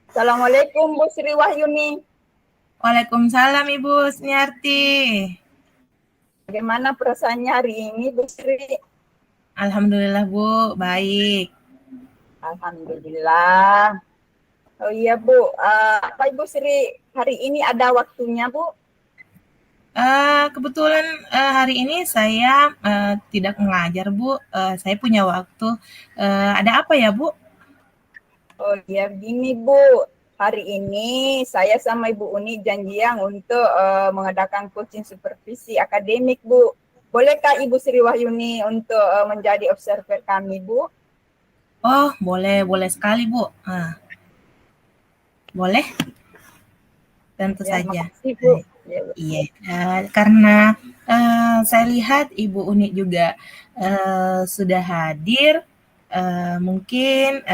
Assalamualaikum Bu Sri Wahyuni. Waalaikumsalam Ibu Sniarti. Bagaimana perasaannya hari ini Bu Sri? Alhamdulillah Bu, baik. Alhamdulillah. Oh iya Bu, apa Ibu Sri hari ini ada waktunya Bu? Kebetulan hari ini saya tidak mengajar Bu. Saya punya waktu. Ada apa ya Bu? Oh iya gini Bu, hari ini saya sama Ibu Uni janjian untuk mengadakan coaching supervisi akademik Bu. Bolehkah Ibu Sri Wahyuni untuk menjadi observer kami Bu? Oh, boleh, boleh sekali Bu. Boleh, tentu Ya, saja. makasih Bu. Ya, Iya, karena saya lihat Ibu Uni juga sudah hadir. Mungkin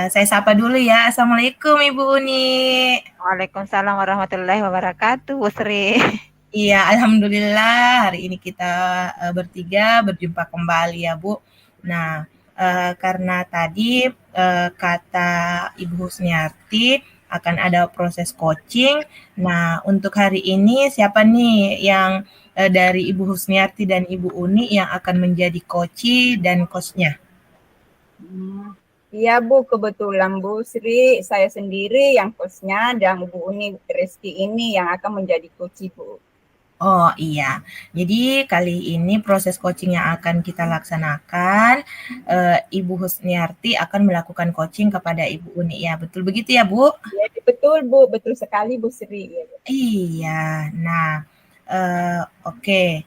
saya sapa dulu ya. Assalamualaikum Ibu Uni. Waalaikumsalam warahmatullahi wabarakatuh, Bu Sri. Iya, alhamdulillah hari ini kita bertiga berjumpa kembali ya Bu. Nah, karena tadi kata Ibu Husniarti akan ada proses coaching. Nah, untuk hari ini siapa nih yang dari Ibu Husniarti dan Ibu Uni yang akan menjadi coach dan coachnya? Iya Bu, kebetulan Bu Sri, saya sendiri yang coachnya dan Bu Uni Rizky ini yang akan menjadi coach Bu. Oh iya, jadi kali ini proses coaching yang akan kita laksanakan, Ibu Husniarti akan melakukan coaching kepada Ibu Uni ya, betul begitu ya Bu? Ya, betul Bu, betul sekali Bu Sri. Iya, nah oke.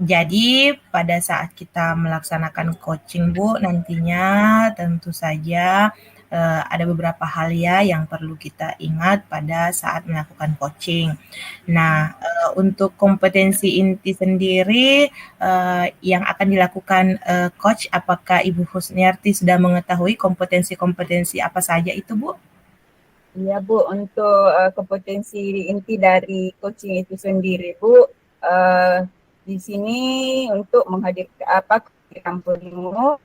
Jadi pada saat kita melaksanakan coaching Bu, nantinya tentu saja ada beberapa hal ya yang perlu kita ingat pada saat melakukan coaching. Nah, untuk kompetensi inti sendiri yang akan dilakukan coach, apakah Ibu Husniarti sudah mengetahui kompetensi-kompetensi apa saja itu Bu? Iya Bu, untuk kompetensi inti dari coaching itu sendiri Bu, di sini untuk menghadirkan penuh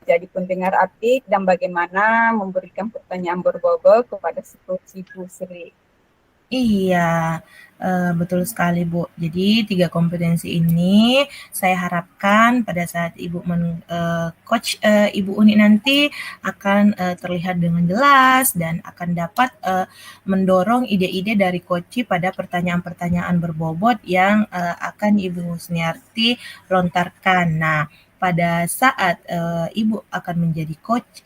jadi pendengar aktif dan bagaimana memberikan pertanyaan berbobot kepada si coach Bu Sri. Iya, betul sekali, Bu. Jadi 3 kompetensi ini saya harapkan pada saat Ibu coach Ibu Uni nanti akan terlihat dengan jelas dan akan dapat mendorong ide-ide dari coach pada pertanyaan-pertanyaan berbobot yang akan Ibu Husniarti lontarkan. Nah, pada saat Ibu akan menjadi coach,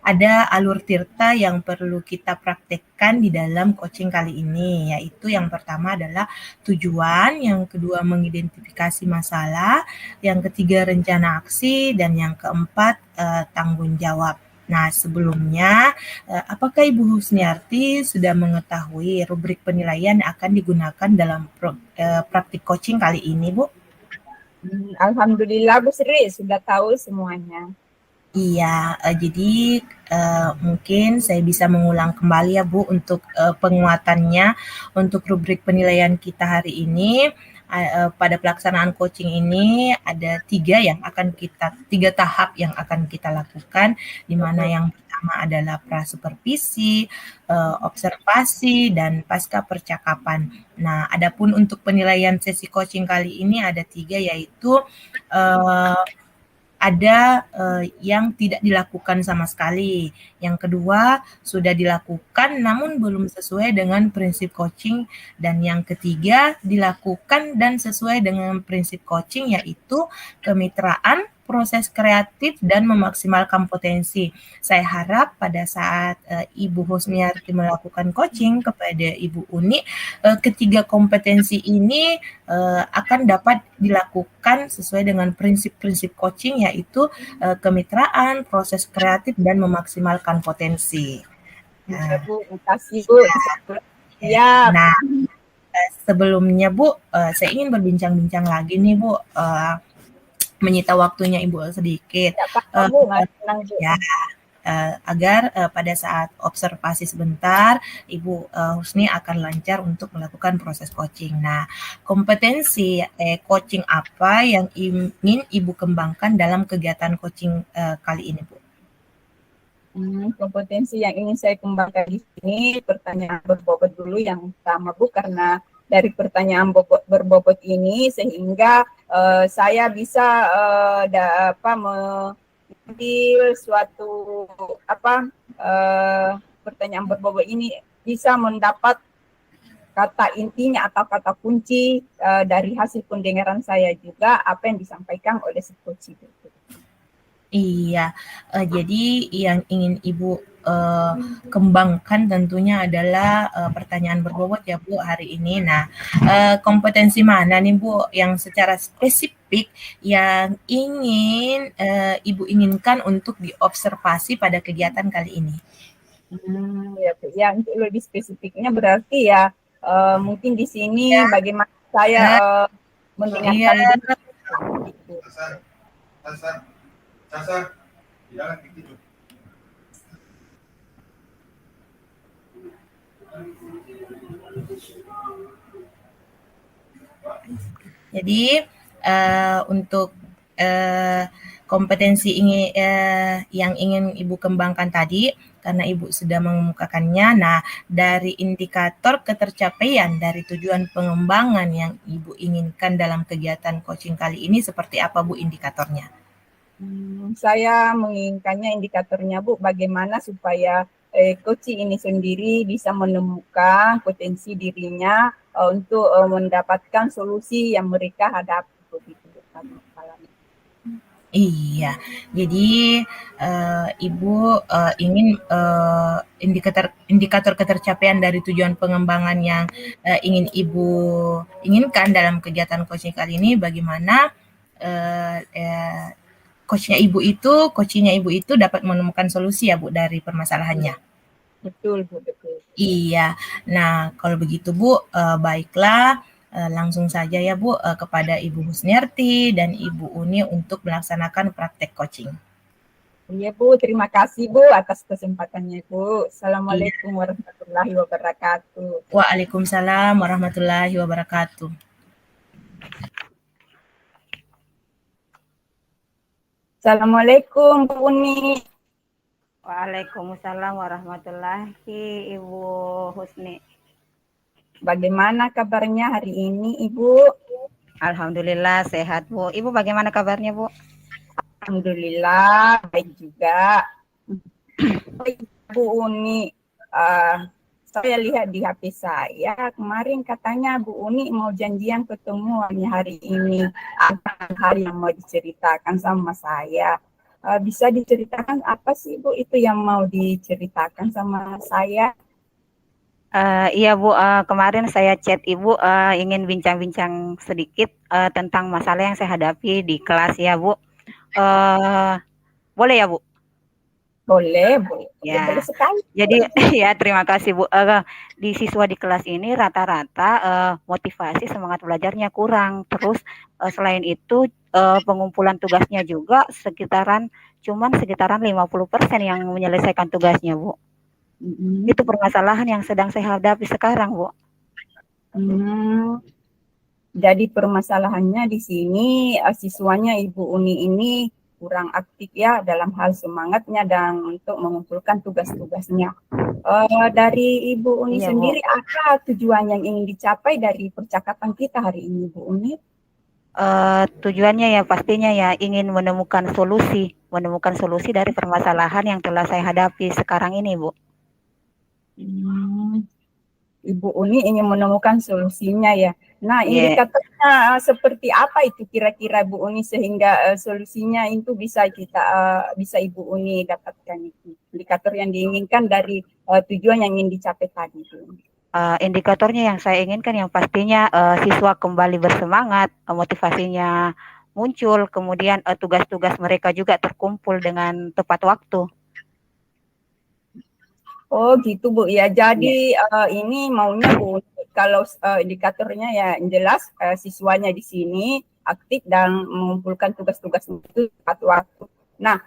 ada alur tirta yang perlu kita praktekkan di dalam coaching kali ini, yaitu yang pertama adalah tujuan, yang kedua mengidentifikasi masalah, yang ketiga rencana aksi, dan yang keempat tanggung jawab. Nah, sebelumnya, apakah Ibu Husniarti sudah mengetahui rubrik penilaian yang akan digunakan dalam praktik coaching kali ini, Bu? Alhamdulillah Bu Sri sudah tahu semuanya. Iya, jadi mungkin saya bisa mengulang kembali ya Bu untuk penguatannya. Untuk rubrik penilaian kita hari ini, pada pelaksanaan coaching ini ada 3 tahap yang akan kita lakukan, di mana yang pertama adalah pra-supervisi, observasi, dan pasca percakapan. Nah, adapun untuk penilaian sesi coaching kali ini ada 3, yaitu ada yang tidak dilakukan sama sekali. Yang kedua, sudah dilakukan namun belum sesuai dengan prinsip coaching. Dan yang ketiga, dilakukan dan sesuai dengan prinsip coaching, yaitu kemitraan, proses kreatif, dan memaksimalkan potensi. Saya harap pada saat Ibu Husniarti melakukan coaching kepada Ibu Uni, ketiga kompetensi ini akan dapat dilakukan sesuai dengan prinsip-prinsip coaching, yaitu kemitraan, proses kreatif, dan memaksimalkan potensi. Ya Bu, terima kasih Bu. Ya. Nah, sebelumnya Bu, saya ingin berbincang-bincang lagi nih Bu, menyita waktunya Ibu sedikit. Tidak apa-apa Bu, tenang Bu. Ya, agar pada saat observasi sebentar, Ibu Husni akan lancar untuk melakukan proses coaching. Nah, kompetensi coaching apa yang ingin Ibu kembangkan dalam kegiatan coaching kali ini, Bu? Kompetensi yang ingin saya kembangkan di sini pertanyaan berbobot dulu yang utama Bu, karena dari pertanyaan berbobot ini sehingga saya bisa mengambil suatu pertanyaan berbobot ini bisa mendapat kata intinya atau kata kunci dari hasil pendengaran saya juga apa yang disampaikan oleh si coach itu. Iya, jadi yang ingin Ibu kembangkan tentunya adalah pertanyaan berbobot ya Bu hari ini. Nah, kompetensi mana nih Bu yang secara spesifik yang ingin Ibu inginkan untuk diobservasi pada kegiatan kali ini? Ya, untuk lebih spesifiknya berarti ya mungkin di sini bagaimana saya mendengarkan gitu. Sasar, jangan gitu. Jadi untuk kompetensi yang ingin Ibu kembangkan tadi, karena Ibu sudah mengemukakannya, nah dari indikator ketercapaian dari tujuan pengembangan yang Ibu inginkan dalam kegiatan coaching kali ini seperti apa Bu indikatornya? Saya menginginkannya indikatornya Bu, bagaimana supaya coaching ini sendiri bisa menemukan potensi dirinya untuk mendapatkan solusi yang mereka hadapi begitu. Iya, jadi Ibu ingin indikator ketercapaian dari tujuan pengembangan yang ingin Ibu inginkan dalam kegiatan coaching kali ini, bagaimana coachingnya Ibu itu dapat menemukan solusi ya Bu dari permasalahannya. Betul Bu, betul. Iya, nah kalau begitu Bu, baiklah. Langsung saja ya Bu kepada Ibu Husniarti dan Ibu Uni untuk melaksanakan praktek coaching. Iya Bu, terima kasih Bu atas kesempatannya Bu. Assalamualaikum warahmatullahi wabarakatuh. Waalaikumsalam warahmatullahi wabarakatuh. Assalamualaikum Bu Uni. Waalaikumsalam warahmatullahi Ibu Husni. Bagaimana kabarnya hari ini Ibu? Alhamdulillah sehat Bu. Ibu bagaimana kabarnya Bu? Alhamdulillah baik juga. Bu Uni, saya lihat di HP saya kemarin katanya Bu Uni mau janjian ketemuannya hari ini. Ada hal yang mau diceritakan sama saya. Bisa diceritakan apa sih Bu itu yang mau diceritakan sama saya? Iya Bu, kemarin saya chat Ibu ingin bincang-bincang sedikit tentang masalah yang saya hadapi di kelas ya Bu. Boleh ya Bu? Boleh, boleh. Ya. Boleh sekali. Jadi ya terima kasih Bu. Di siswa di kelas ini rata-rata motivasi semangat belajarnya kurang. Terus selain itu pengumpulan tugasnya juga sekitaran 50% yang menyelesaikan tugasnya Bu. Itu permasalahan yang sedang saya hadapi sekarang, Bu. Jadi permasalahannya di sini siswanya Ibu Uni ini kurang aktif ya dalam hal semangatnya dan untuk mengumpulkan tugas-tugasnya. Dari Ibu Uni sendiri, Bu, apa tujuan yang ingin dicapai dari percakapan kita hari ini, Bu Uni? Tujuannya ya pastinya ya ingin menemukan solusi dari permasalahan yang telah saya hadapi sekarang ini, Bu. Ibu Uni ingin menemukan solusinya ya. Nah, indikatornya seperti apa itu kira-kira Bu Uni sehingga solusinya itu bisa Ibu Uni dapatkan itu. Indikator yang diinginkan dari tujuan yang ingin dicapai tadi itu. Indikatornya yang saya inginkan yang pastinya siswa kembali bersemangat, motivasinya muncul, kemudian tugas-tugas mereka juga terkumpul dengan tepat waktu. Oh gitu Bu ya, jadi ini maunya Bu, kalau indikatornya ya jelas siswanya di sini aktif dan mengumpulkan tugas-tugas itu tepat waktu. Nah,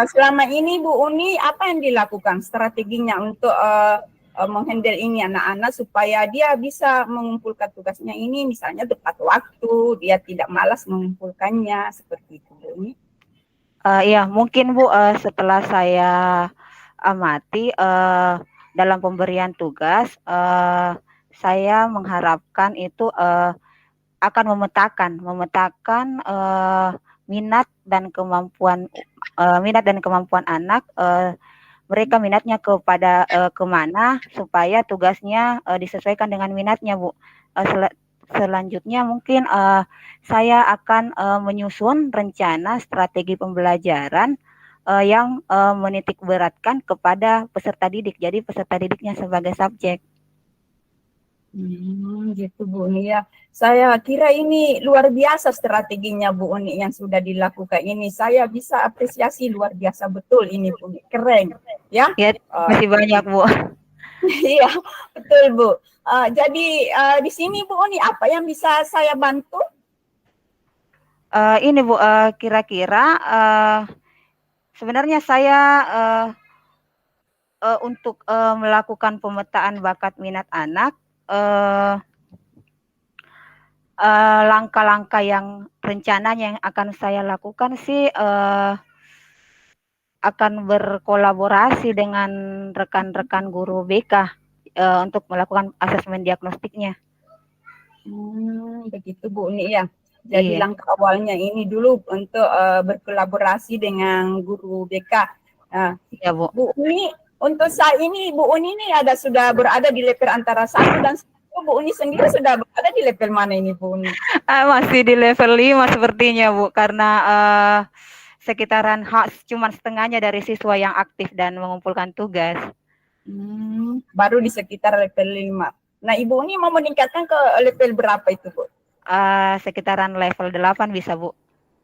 selama ini Bu Uni apa yang dilakukan strateginya untuk menghandle ini anak-anak supaya dia bisa mengumpulkan tugasnya ini misalnya tepat waktu, dia tidak malas mengumpulkannya seperti itu Bu Uni? Iya mungkin Bu setelah saya amati dalam pemberian tugas, saya mengharapkan itu akan memetakan minat dan kemampuan anak, mereka minatnya kepada kemana supaya tugasnya disesuaikan dengan minatnya, Bu. Selanjutnya mungkin saya akan menyusun rencana strategi pembelajaran yang menitik beratkan kepada peserta didik. Jadi peserta didiknya sebagai subjek. Gitu Bu Uni ya. Saya kira ini luar biasa strateginya Bu Uni yang sudah dilakukan ini. Saya bisa apresiasi luar biasa betul ini Bu Uni. Keren ya. Ya, masih banyak Bu. Iya, betul Bu. Jadi di sini Bu Uni apa yang bisa saya bantu? Ini Bu, kira-kira sebenarnya saya untuk melakukan pemetaan bakat minat anak, langkah-langkah yang rencananya yang akan saya lakukan sih akan berkolaborasi dengan rekan-rekan guru BK untuk melakukan asesmen diagnostiknya. Begitu Bu Uni ya. Jadi Iya. langkah awalnya ini dulu untuk berkolaborasi dengan guru BK. Iya Bu. Bu Uni, untuk saat ini Bu Uni ini sudah berada di level antara 1 dan 10. Bu Uni sendiri sudah berada di level mana ini Bu Uni? Masih di level 5 sepertinya Bu, karena sekitaran cuma setengahnya dari siswa yang aktif dan mengumpulkan tugas. Baru di sekitar level 5. Nah Ibu Uni mau meningkatkan ke level berapa itu Bu? Sekitaran level 8 bisa Bu.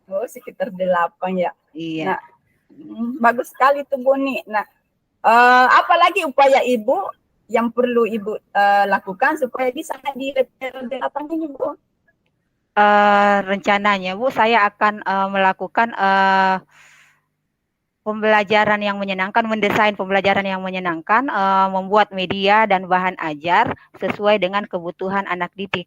Oh sekitar 8 ya. Iya. Nah, bagus sekali tuh Bu Uni. Nah, apalagi upaya Ibu yang perlu Ibu lakukan supaya bisa di level 8 ini Bu? Rencananya Bu, saya akan melakukan pembelajaran yang menyenangkan, mendesain pembelajaran yang menyenangkan, membuat media dan bahan ajar sesuai dengan kebutuhan anak didik.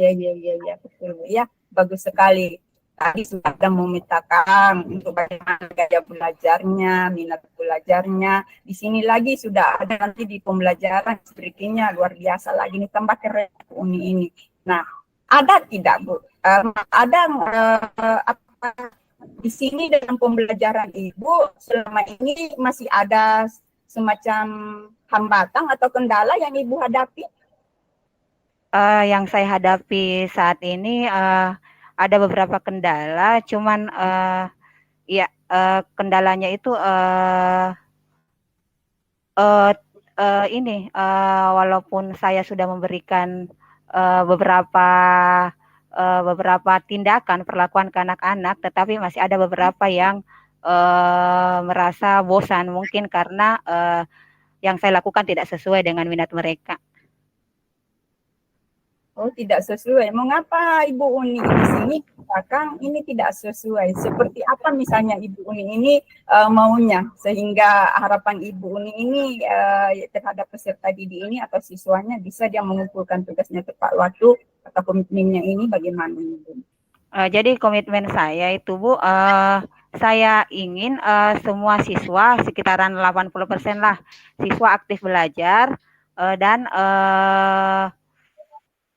Ya, betul Bu. Ya, bagus sekali. Tadi sudah memetakan untuk bagaimana gaya belajarnya, minat belajarnya. Di sini lagi sudah ada nanti di pembelajaran sepertinya luar biasa lagi nih, tambah keren Uni ini. Nah, ada tidak Bu? Ada apa di sini dalam pembelajaran Ibu selama ini masih ada semacam hambatan atau kendala yang Ibu hadapi? Yang saya hadapi saat ini ada beberapa kendala, cuman kendalanya itu walaupun saya sudah memberikan beberapa tindakan perlakuan ke anak-anak, tetapi masih ada beberapa yang merasa bosan, mungkin karena yang saya lakukan tidak sesuai dengan minat mereka. Oh, tidak sesuai. Mengapa Ibu Uni di sini katakan ini tidak sesuai? Seperti apa misalnya Ibu Uni ini maunya sehingga harapan Ibu Uni ini terhadap peserta didik ini atau siswanya bisa dia mengumpulkan tugasnya tepat waktu atau komitmennya ini bagaimana Ibu? Jadi komitmen saya itu Bu, saya ingin semua siswa sekitaran 80% lah siswa aktif belajar dan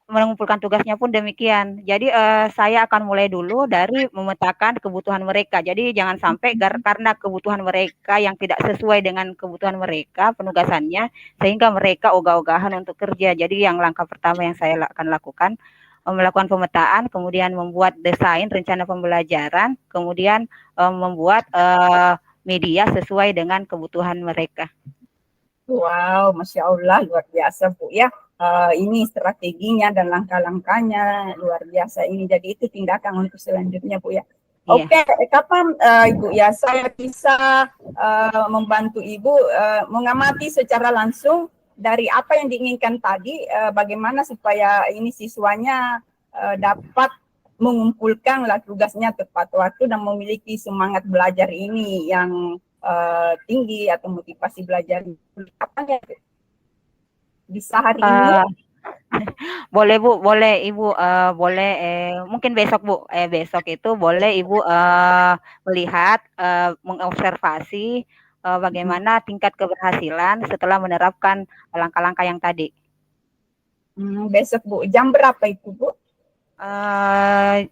mengumpulkan tugasnya pun demikian. Jadi saya akan mulai dulu dari memetakan kebutuhan mereka. Jadi jangan sampai karena kebutuhan mereka yang tidak sesuai dengan kebutuhan mereka penugasannya, sehingga mereka ogah-ogahan untuk kerja. Jadi yang langkah pertama yang saya akan lakukan, melakukan pemetaan, kemudian membuat desain rencana pembelajaran, kemudian membuat media sesuai dengan kebutuhan mereka. Wow, Masya Allah, luar biasa Bu ya. Ini strateginya dan langkah-langkahnya luar biasa ini. Jadi itu tindakan untuk selanjutnya Bu ya. Iya. Oke, kapan Ibu ya saya bisa membantu Ibu mengamati secara langsung dari apa yang diinginkan tadi, bagaimana supaya ini siswanya dapat mengumpulkan tugasnya tepat waktu dan memiliki semangat belajar ini yang tinggi atau motivasi belajar. Kapan ya? Bisa hari ini? Boleh Bu, boleh Ibu, boleh mungkin besok Bu, besok itu boleh Ibu melihat, mengobservasi bagaimana tingkat keberhasilan setelah menerapkan langkah-langkah yang tadi. Besok Bu, jam berapa itu Bu?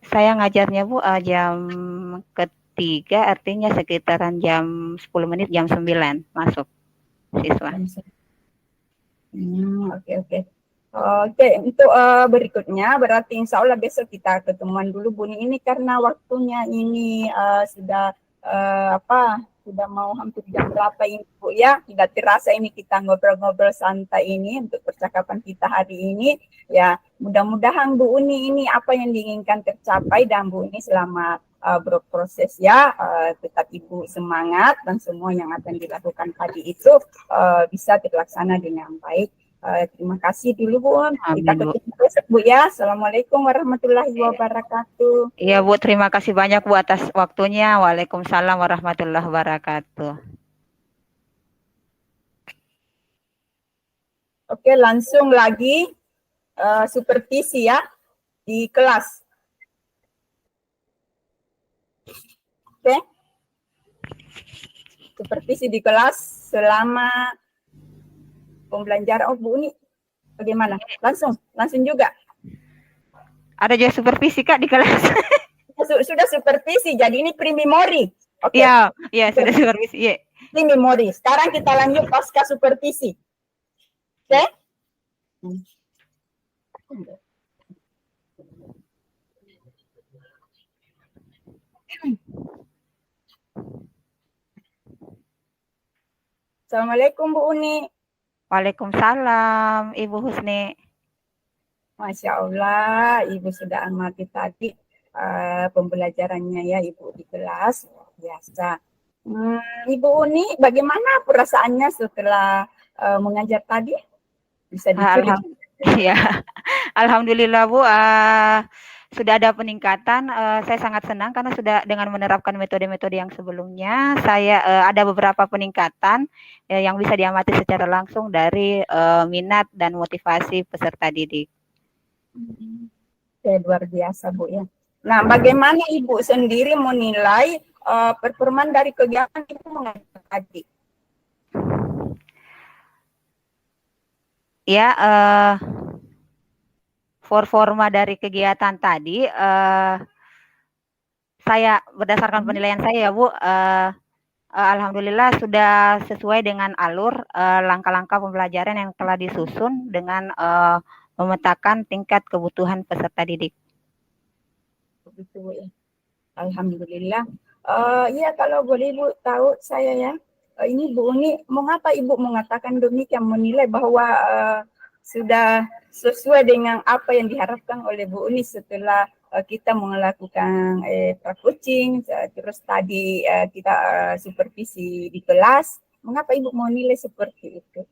Saya ngajarnya Bu jam ketiga, artinya sekitaran jam 10 menit, jam 9 masuk siswa. Oke. Oke, untuk berikutnya berarti insya Allah besok kita ketemuan dulu Bu. Ini karena waktunya ini sudah sudah mau hampir jam berapa ini Bu ya. Tidak terasa ini kita ngobrol-ngobrol santai ini untuk percakapan kita hari ini. Ya, mudah-mudahan Bu Uni ini apa yang diinginkan tercapai dan Bu Uni selama berproses ya, tetap Ibu semangat dan semua yang akan dilakukan tadi itu bisa terlaksana dengan baik. Terima kasih dulu Bu. Kita ketemu besok Bu ya. Assalamualaikum warahmatullahi wabarakatuh. Iya Bu, terima kasih banyak Bu atas waktunya. Waalaikumsalam warahmatullahi wabarakatuh. Oke, langsung lagi supervisi ya di kelas. Oke. Supervisi di kelas selama pembelajaran. Oh Bu, ini bagaimana? Langsung juga. Ada juga supervisi Kak di kelas. Sudah supervisi, jadi ini pre-memori. Oke. Iya, sudah supervisi. Iya. Pre-memori. Sekarang kita lanjut pasca supervisi. Oke? Assalamualaikum Bu Uni. Waalaikumsalam Ibu Husni. Masya Allah, Ibu sudah amati tadi pembelajarannya ya Ibu di kelas. Biasa. Ibu Uni, bagaimana perasaannya setelah mengajar tadi? Bisa diceritakan? Ya, Alhamdulillah Bu, sudah ada peningkatan. Saya sangat senang karena sudah dengan menerapkan metode-metode yang sebelumnya, saya ada beberapa peningkatan yang bisa diamati secara langsung dari minat dan motivasi peserta didik. Luar biasa Bu ya. Nah, bagaimana Ibu sendiri menilai performa dari kegiatan Ibu mengajar tadi? Ya, performa dari kegiatan tadi, saya berdasarkan penilaian saya ya Bu, alhamdulillah sudah sesuai dengan alur langkah-langkah pembelajaran yang telah disusun dengan memetakan tingkat kebutuhan peserta didik. Begitu ya. Alhamdulillah. Ya kalau boleh Ibu tahu saya ya, ini Bu Uni, mengapa Ibu mengatakan demikian, menilai bahwa sudah sesuai dengan apa yang diharapkan oleh Bu Uni setelah kita melakukan pra-coaching, terus tadi kita supervisi di kelas. Mengapa Ibu menilai seperti itu?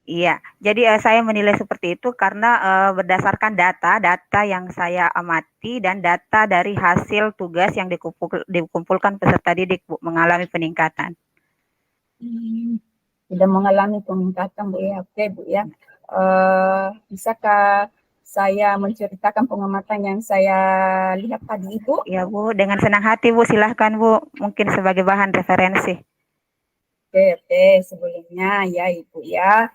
Iya, jadi saya menilai seperti itu karena berdasarkan data yang saya amati dan data dari hasil tugas yang dikumpulkan peserta didik Bu, mengalami peningkatan. Sudah mengalami peningkatan Bu ya, oke Bu ya. Bisakah saya menceritakan pengamatan yang saya lihat tadi Ibu? Ya Bu, dengan senang hati Bu, silahkan Bu, mungkin sebagai bahan referensi. Oke, sebelumnya ya Ibu ya,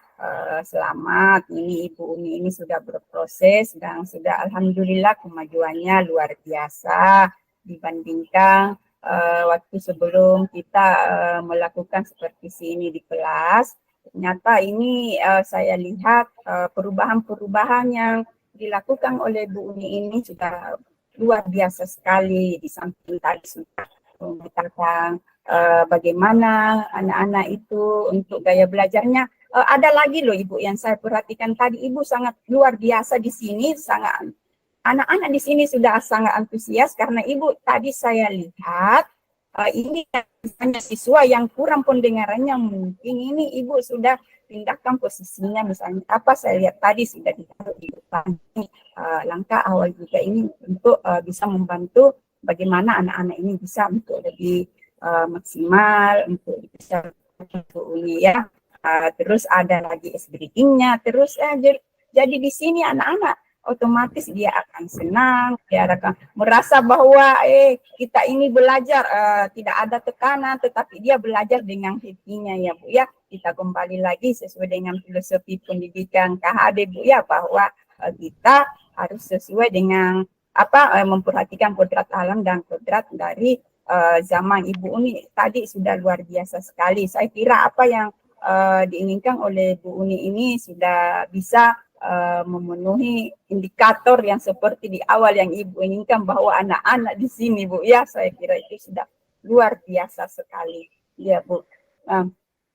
selamat, ini Ibu Uni ini sudah berproses dan sudah alhamdulillah kemajuannya luar biasa dibandingkan waktu sebelum kita melakukan supervisi ini di kelas. Ternyata ini saya lihat perubahan-perubahan yang dilakukan oleh Bu Uni ini sudah luar biasa sekali. Di samping tadi sudah memetakan bagaimana anak-anak itu untuk gaya belajarnya. Ada lagi loh Ibu yang saya perhatikan tadi, Ibu sangat luar biasa di sini, sangat anak-anak di sini sudah sangat antusias karena Ibu tadi saya lihat ini misalnya siswa yang kurang pendengarannya, mungkin ini Ibu sudah pindahkan posisinya, misalnya apa saya lihat tadi sudah ditaruh di depan. Langkah awal juga ini untuk bisa membantu bagaimana anak-anak ini bisa untuk lebih maksimal untuk bisa ini ya. Terus ada lagi SBreaking-nya, terus jadi di sini anak-anak otomatis dia akan senang, dia akan merasa bahwa kita ini belajar tidak ada tekanan, tetapi dia belajar dengan hatinya ya Bu ya. Kita kembali lagi sesuai dengan filosofi pendidikan KHD Bu ya, bahwa kita harus sesuai dengan memperhatikan kodrat alam dan kodrat dari zaman Ibu Uni tadi sudah luar biasa sekali. Saya kira apa yang diinginkan oleh Bu Uni ini sudah bisa memenuhi indikator yang seperti di awal yang Ibu inginkan, bahwa anak-anak di sini Bu ya, saya kira itu sudah luar biasa sekali ya Bu.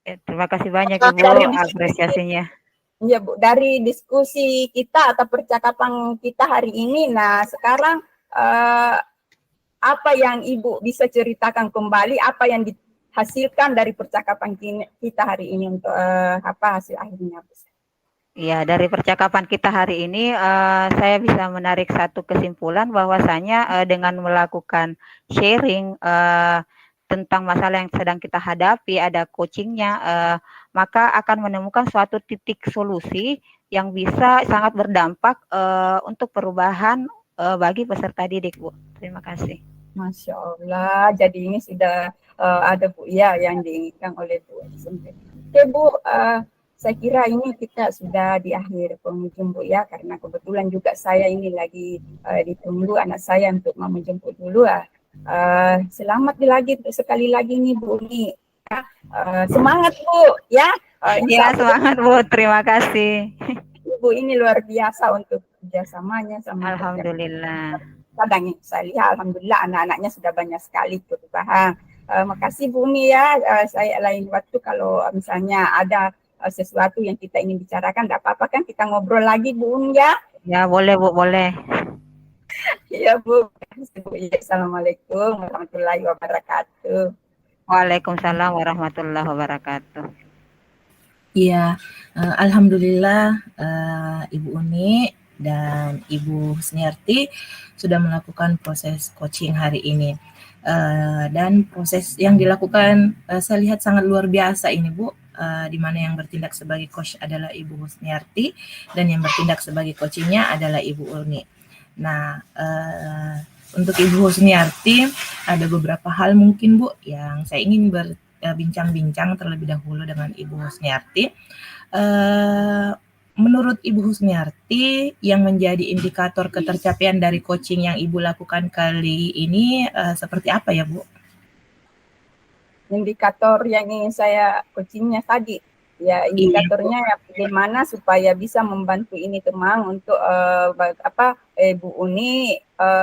Terima kasih banyak Ibu apresiasinya. Ya Bu, dari diskusi kita atau percakapan kita hari ini, nah sekarang apa yang Ibu bisa ceritakan kembali, apa yang dihasilkan dari percakapan kita hari ini untuk hasil akhirnya Bu? Ya, dari percakapan kita hari ini, saya bisa menarik satu kesimpulan bahwasanya dengan melakukan sharing tentang masalah yang sedang kita hadapi, ada coachingnya, maka akan menemukan suatu titik solusi yang bisa sangat berdampak untuk perubahan bagi peserta didik, Bu. Terima kasih. Masya Allah, jadi ini sudah ada Bu ya yang diinginkan oleh Bu. Oke Bu, saya kira ini kita sudah di akhir penghujung Bu ya, karena kebetulan juga saya ini lagi ditunggu anak saya untuk mau menjemput dulu. Selamat lagi sekali lagi nih Bu Uni. Semangat Bu ya. Ya, semangat Bu, terima kasih. Ibu ini luar biasa untuk kerjasamanya sama. Alhamdulillah. Kadang saya lihat alhamdulillah anak-anaknya sudah banyak sekali perubahan. Makasih Bu Uni ya. Saya lain waktu kalau misalnya ada sesuatu yang kita ingin bicarakan, tidak apa-apa kan kita ngobrol lagi Bu Uni ya. Ya boleh Bu, boleh. Iya Bu. Assalamualaikum warahmatullahi wabarakatuh. Waalaikumsalam warahmatullahi wabarakatuh. Iya, alhamdulillah Ibu Uni dan Ibu Husniarti sudah melakukan proses coaching hari ini. Dan proses yang dilakukan saya lihat sangat luar biasa ini Bu, di mana yang bertindak sebagai coach adalah Ibu Husniarti dan yang bertindak sebagai coachingnya adalah Ibu Uni. Nah, untuk Ibu Husniarti ada beberapa hal mungkin Bu yang saya ingin berbincang-bincang terlebih dahulu dengan Ibu Husniarti. Menurut Ibu Husniarti, yang menjadi indikator ketercapaian dari coaching yang Ibu lakukan kali ini seperti apa ya Bu? Indikator yang ingin saya coachingnya tadi, ya indikatornya ya bagaimana supaya bisa membantu ini teman untuk Bu Uni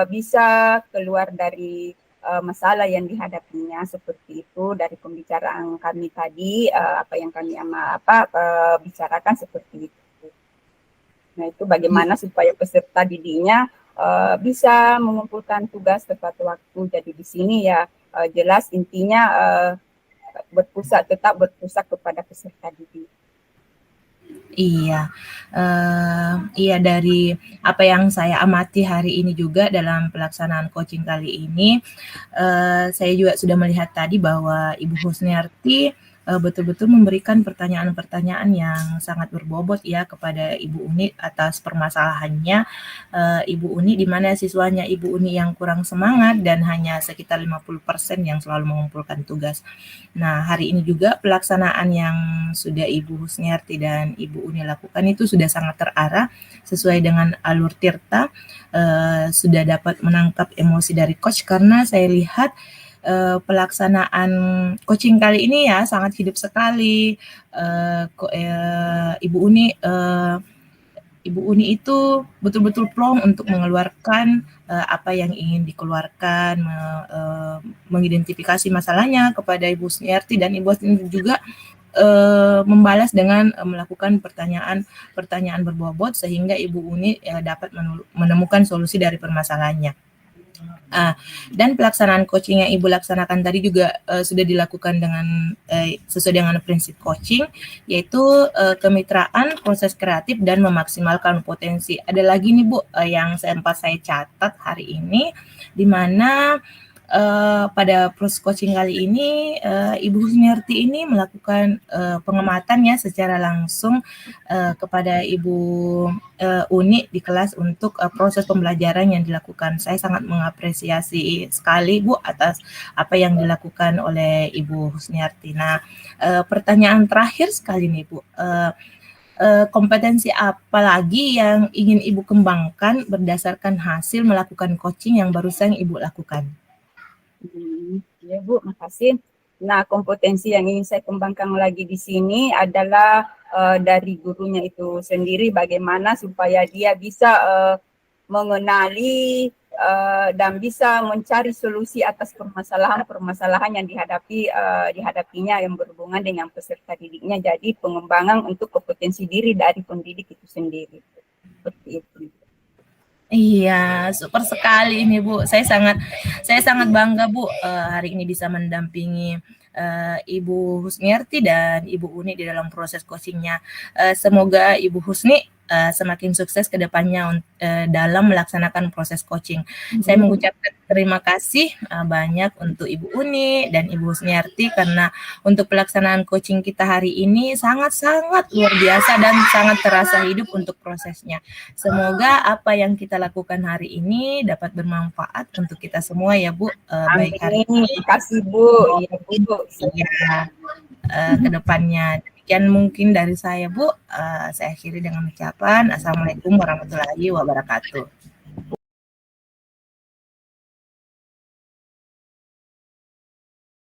bisa keluar dari masalah yang dihadapinya seperti itu. Dari pembicaraan kami tadi, apa yang kami bicarakan seperti itu. Nah itu bagaimana supaya peserta didiknya bisa mengumpulkan tugas tepat waktu. Jadi di sini ya jelas intinya tetap berpusat kepada peserta didik. Iya, dari apa yang saya amati hari ini juga dalam pelaksanaan coaching kali ini, saya juga sudah melihat tadi bahwa Ibu Husniarti betul-betul memberikan pertanyaan-pertanyaan yang sangat berbobot ya kepada Ibu Uni atas permasalahannya Ibu Uni, di mana siswanya Ibu Uni yang kurang semangat dan hanya sekitar 50% yang selalu mengumpulkan tugas. Nah, hari ini juga pelaksanaan yang sudah Ibu Husniarti dan Ibu Uni lakukan itu sudah sangat terarah sesuai dengan alur Tirta, sudah dapat menangkap emosi dari coach, karena saya lihat pelaksanaan coaching kali ini ya sangat hidup sekali. Ibu Uni itu betul-betul plong untuk mengeluarkan apa yang ingin dikeluarkan, mengidentifikasi masalahnya kepada Ibu Husniarti, dan Ibu Husniarti juga membalas dengan melakukan pertanyaan berbobot sehingga Ibu Uni dapat menemukan solusi dari permasalahannya. Dan pelaksanaan coaching yang Ibu laksanakan tadi juga sudah dilakukan dengan sesuai dengan prinsip coaching, yaitu kemitraan, proses kreatif, dan memaksimalkan potensi. Ada lagi nih Bu yang sempat saya catat hari ini, di mana pada proses coaching kali ini Ibu Husniarti ini melakukan pengamatan ya secara langsung kepada Ibu Uni di kelas untuk proses pembelajaran yang dilakukan. Saya sangat mengapresiasi sekali Bu atas apa yang dilakukan oleh Ibu Husniarti. Nah, pertanyaan terakhir sekali nih Bu. Kompetensi apa lagi yang ingin Ibu kembangkan berdasarkan hasil melakukan coaching yang barusan Ibu lakukan? Ya Bu, makasih. Nah, kompetensi yang ingin saya kembangkan lagi di sini adalah dari gurunya itu sendiri, bagaimana supaya dia bisa mengenali dan bisa mencari solusi atas permasalahan-permasalahan yang dihadapinya yang berhubungan dengan peserta didiknya. Jadi pengembangan untuk kompetensi diri dari pendidik itu sendiri. Seperti itu. Iya, super sekali ini Bu. Saya sangat bangga Bu hari ini bisa mendampingi Ibu Husniarti dan Ibu Uni di dalam proses coachingnya. Semoga Ibu Husni semakin sukses ke depannya dalam melaksanakan proses coaching. Saya mengucapkan terima kasih banyak untuk Ibu Uni dan Ibu Husniarti karena untuk pelaksanaan coaching kita hari ini sangat-sangat luar biasa dan sangat terasa hidup untuk prosesnya. Semoga apa yang kita lakukan hari ini dapat bermanfaat untuk kita semua ya Bu. Baik hari ini. Terima kasih Bu. Iya Bu. Iya, ke depannya. Demikian mungkin dari saya Bu. Saya akhiri dengan ucapan Assalamualaikum warahmatullahi wabarakatuh.